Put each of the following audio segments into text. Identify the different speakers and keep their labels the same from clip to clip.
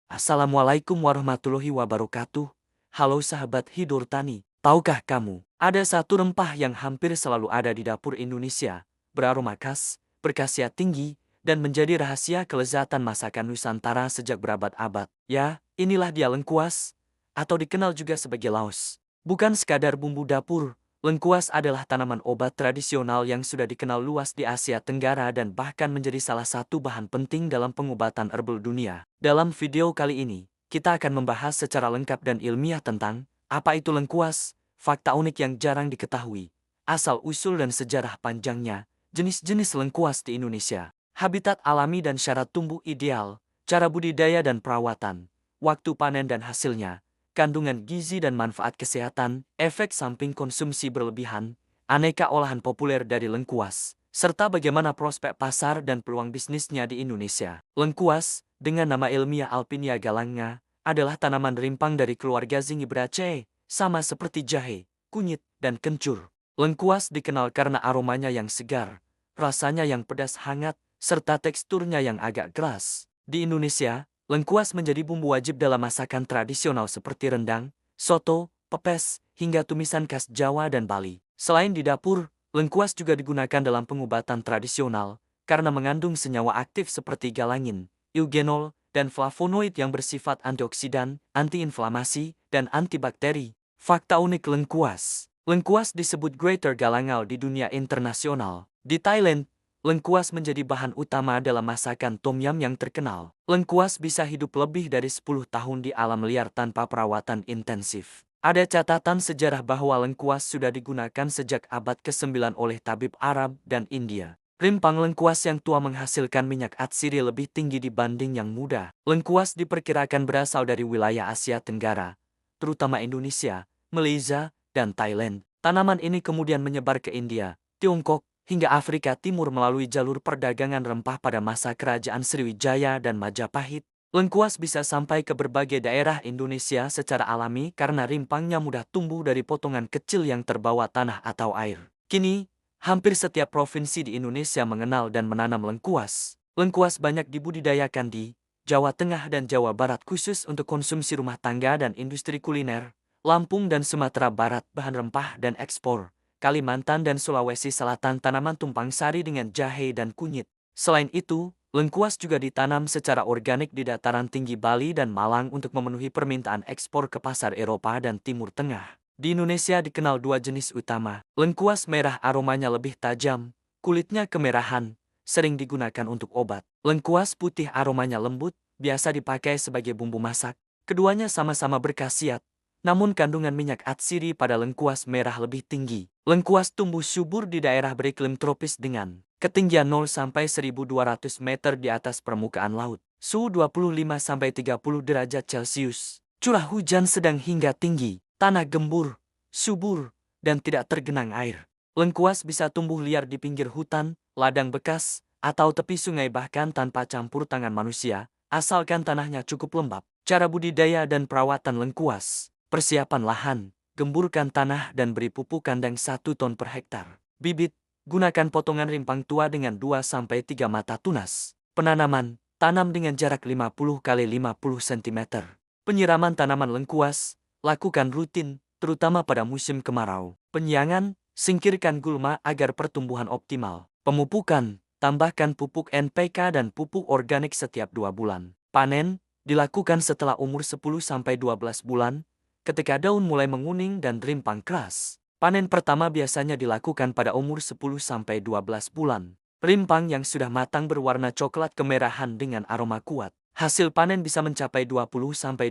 Speaker 1: Assalamualaikum warahmatullahi wabarakatuh. Halo sahabat Hidur Tani. Tahukah kamu, ada satu rempah yang hampir selalu ada di dapur Indonesia, beraroma khas, berkhasiat tinggi, dan menjadi rahasia kelezatan masakan Nusantara sejak berabad-abad. Ya, inilah dia lengkuas, atau dikenal juga sebagai laos. Bukan sekadar bumbu dapur, lengkuas adalah tanaman obat tradisional yang sudah dikenal luas di Asia Tenggara dan bahkan menjadi salah satu bahan penting dalam pengobatan herbal dunia. Dalam video kali ini, kita akan membahas secara lengkap dan ilmiah tentang apa itu lengkuas, fakta unik yang jarang diketahui, asal-usul dan sejarah panjangnya, jenis-jenis lengkuas di Indonesia, habitat alami dan syarat tumbuh ideal, cara budidaya dan perawatan, waktu panen dan hasilnya, kandungan gizi dan manfaat kesehatan, efek samping konsumsi berlebihan, aneka olahan populer dari lengkuas, serta bagaimana prospek pasar dan peluang bisnisnya di Indonesia. Lengkuas, dengan nama ilmiah Alpinia galanga, adalah tanaman rimpang dari keluarga Zingibraceae, sama seperti jahe, kunyit, dan kencur. Lengkuas dikenal karena aromanya yang segar, rasanya yang pedas hangat, serta teksturnya yang agak keras. Di Indonesia, lengkuas menjadi bumbu wajib dalam masakan tradisional seperti rendang, soto, pepes, hingga tumisan khas Jawa dan Bali. Selain di dapur, lengkuas juga digunakan dalam pengobatan tradisional karena mengandung senyawa aktif seperti galangin, eugenol, dan flavonoid yang bersifat antioksidan, antiinflamasi, dan antibakteri. Fakta unik lengkuas. Lengkuas disebut Greater Galangal di dunia internasional. Di Thailand, lengkuas menjadi bahan utama dalam masakan tom yum yang terkenal. Lengkuas bisa hidup lebih dari 10 tahun di alam liar tanpa perawatan intensif. Ada catatan sejarah bahwa lengkuas sudah digunakan sejak abad ke-9 oleh tabib Arab dan India. Rimpang lengkuas yang tua menghasilkan minyak atsiri lebih tinggi dibanding yang muda. Lengkuas diperkirakan berasal dari wilayah Asia Tenggara, terutama Indonesia, Malaysia, dan Thailand. Tanaman ini kemudian menyebar ke India, Tiongkok, hingga Afrika Timur melalui jalur perdagangan rempah pada masa kerajaan Sriwijaya dan Majapahit. Lengkuas bisa sampai ke berbagai daerah Indonesia secara alami karena rimpangnya mudah tumbuh dari potongan kecil yang terbawa tanah atau air. Kini, hampir setiap provinsi di Indonesia mengenal dan menanam lengkuas. Lengkuas banyak dibudidayakan di Jawa Tengah dan Jawa Barat khusus untuk konsumsi rumah tangga dan industri kuliner. Lampung dan Sumatera Barat bahan rempah dan ekspor. Kalimantan dan Sulawesi Selatan tanaman tumpang sari dengan jahe dan kunyit. Selain itu, lengkuas juga ditanam secara organik di dataran tinggi Bali dan Malang untuk memenuhi permintaan ekspor ke pasar Eropa dan Timur Tengah. Di Indonesia dikenal dua jenis utama. Lengkuas merah aromanya lebih tajam, kulitnya kemerahan, sering digunakan untuk obat. Lengkuas putih aromanya lembut, biasa dipakai sebagai bumbu masak. Keduanya sama-sama berkhasiat, namun kandungan minyak atsiri pada lengkuas merah lebih tinggi. Lengkuas tumbuh subur di daerah beriklim tropis dengan ketinggian 0-1.200 meter di atas permukaan laut, suhu 25-30 derajat Celcius, curah hujan sedang hingga tinggi, tanah gembur, subur, dan tidak tergenang air. Lengkuas bisa tumbuh liar di pinggir hutan, ladang bekas, atau tepi sungai bahkan tanpa campur tangan manusia, asalkan tanahnya cukup lembab. Cara budidaya dan perawatan lengkuas. Persiapan lahan, gemburkan tanah dan beri pupuk kandang 1 ton per hektar. Bibit, gunakan potongan rimpang tua dengan 2-3 mata tunas. Penanaman, tanam dengan jarak 50 x 50 cm. Penyiraman tanaman lengkuas, lakukan rutin, terutama pada musim kemarau. Penyiangan, singkirkan gulma agar pertumbuhan optimal. Pemupukan, tambahkan pupuk NPK dan pupuk organik setiap 2 bulan. Panen, dilakukan setelah umur 10-12 bulan, ketika daun mulai menguning dan rimpang keras. Panen pertama biasanya dilakukan pada umur 10-12 bulan. Rimpang yang sudah matang berwarna coklat kemerahan dengan aroma kuat. Hasil panen bisa mencapai 20-25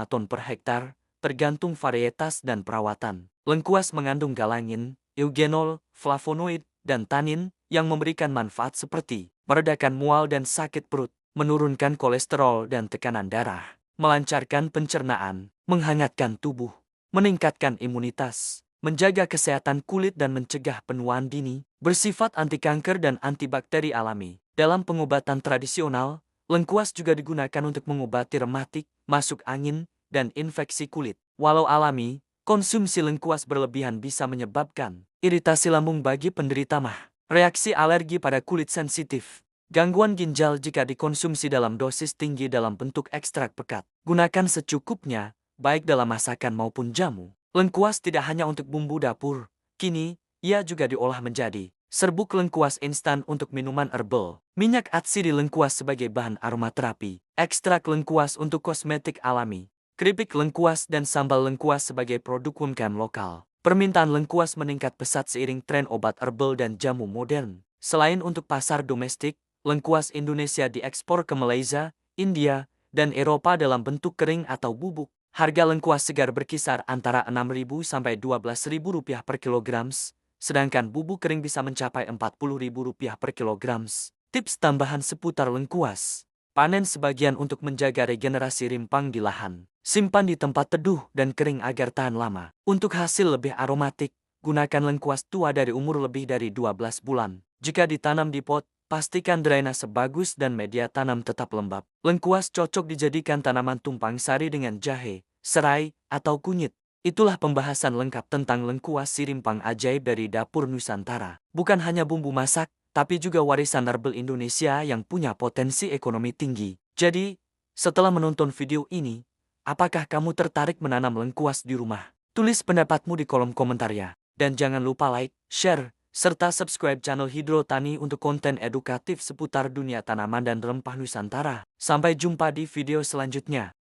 Speaker 1: ton per hektar, tergantung varietas dan perawatan. Lengkuas mengandung galangin, eugenol, flavonoid, dan tanin yang memberikan manfaat seperti meredakan mual dan sakit perut, menurunkan kolesterol dan tekanan darah, melancarkan pencernaan, menghangatkan tubuh, meningkatkan imunitas, menjaga kesehatan kulit dan mencegah penuaan dini, bersifat anti kanker dan antibakteri alami. Dalam pengobatan tradisional, lengkuas juga digunakan untuk mengobati rematik, masuk angin, dan infeksi kulit. Walau alami, konsumsi lengkuas berlebihan bisa menyebabkan iritasi lambung bagi penderita MAH, reaksi alergi pada kulit sensitif, Gangguan ginjal jika dikonsumsi dalam dosis tinggi dalam bentuk ekstrak pekat. Gunakan secukupnya, baik dalam masakan maupun jamu. Lengkuas tidak hanya untuk bumbu dapur, kini ia juga diolah menjadi serbuk lengkuas instan untuk minuman herbal. Minyak atsi di lengkuas sebagai bahan aromaterapi. Ekstrak lengkuas untuk kosmetik alami. Keripik lengkuas dan sambal lengkuas sebagai produk umkm lokal. Permintaan lengkuas meningkat pesat seiring tren obat herbal dan jamu modern. Selain untuk pasar domestik, lengkuas Indonesia diekspor ke Malaysia, India, dan Eropa dalam bentuk kering atau bubuk. Harga lengkuas segar berkisar antara Rp6.000 sampai Rp12.000 per kilogram, sedangkan bubuk kering bisa mencapai Rp40.000 per kilogram. Tips tambahan seputar lengkuas. Panen sebagian untuk menjaga regenerasi rimpang di lahan. Simpan di tempat teduh dan kering agar tahan lama. Untuk hasil lebih aromatik, gunakan lengkuas tua dari umur lebih dari 12 bulan. Jika ditanam di pot, pastikan drainase bagus dan media tanam tetap lembab. Lengkuas cocok dijadikan tanaman tumpang sari dengan jahe, serai, atau kunyit. Itulah pembahasan lengkap tentang lengkuas si rimpang ajaib dari dapur Nusantara. Bukan hanya bumbu masak, tapi juga warisan herbal Indonesia yang punya potensi ekonomi tinggi. Jadi, setelah menonton video ini, apakah kamu tertarik menanam lengkuas di rumah? Tulis pendapatmu di kolom komentar ya. Dan jangan lupa like, share, serta subscribe channel Hidro Tani untuk konten edukatif seputar dunia tanaman dan rempah Nusantara. Sampai jumpa di video selanjutnya.